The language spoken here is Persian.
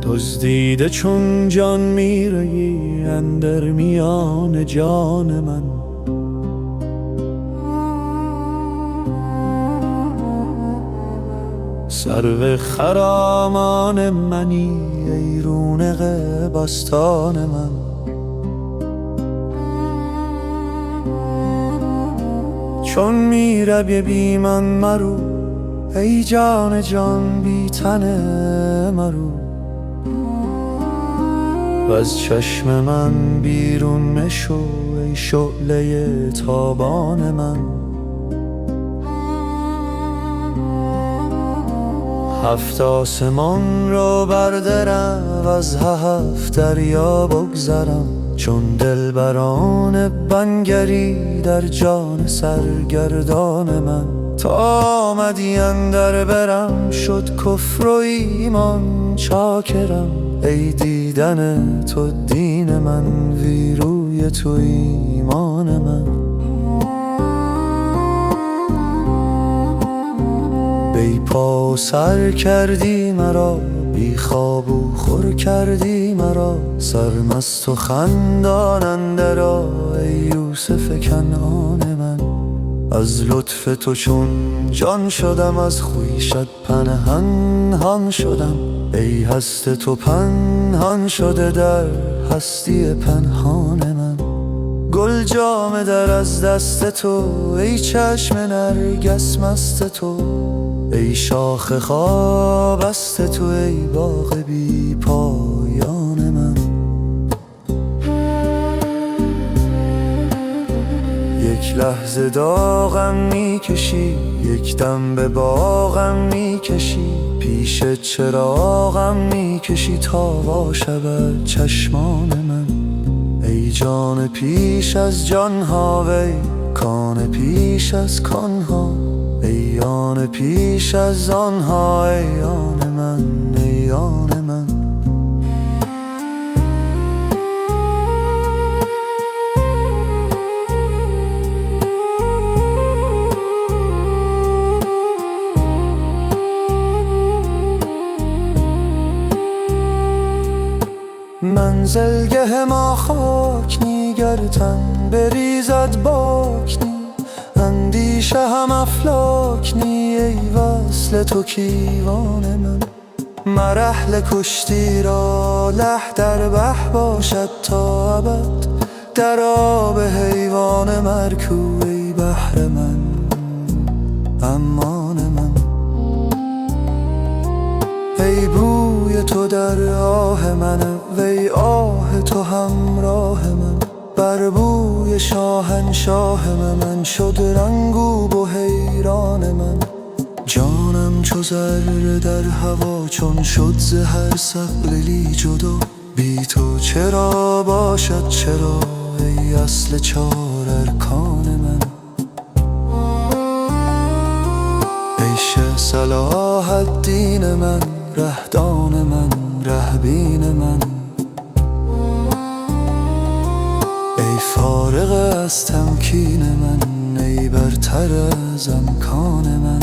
دزدیده چون جان میرهی اندر میان جان من. سرو خرامان منی ای رونق بستان من. چون میروی بی من مرو ای جان جان بی تن مرو. وز چشم من بیرون مشو ای شعله تابان من. هفت آسمان را بردرم از هفت دریا بگذرم. چون دلبران بنگری در جان سرگردان من. تا آمدی اندر برم شد کفر و ایمان چاکرم. ای دیدن تو دین من وی روی تو ایمان من. بی پا و سر کردی مرا بی خواب و خور کردی مرا. سرمست و خندان اندر آ ای یوسف کنعان من. از لطف تو چون جان شدم از خویشت پنهان شدم. ای هست تو پنهان شده در هستی پنهان من. گل جامه در از دست تو ای چشم نرگس مست تو. ای شاخ خوابست تو ای باغ بی پایان من. یک لحظه داغم میکشی یک دم به باغم میکشی. پیش چراغم میکشی تا وا شود چشمان من. ای جان پیش از جانها وی کان پیش از کانها. ای آن پیش از آنها ای آن من ای آن من. منزلگه ما خاک نی گر تن بریزد باک نی. اندیشه هم افلاک نی ای وصل تو کیوان من. مرحل کشتی را له در به باشد تا ابد. در آب حیوان مرکو ای بحر من امان من. ای بوی تو در آه من وی آه تو همراه من. بر بوی شاهنشاه من شد رنگوب و حیران من. جانم چو ذره در هوا چون شد ز هر ثقلی جدا. بی تو چرا باشد چرا ای اصل چار ارکان من. ای شه صلاح الدین من رهدان من رهبین من. ای فارغ از تمکین من ای برتر از امکان من.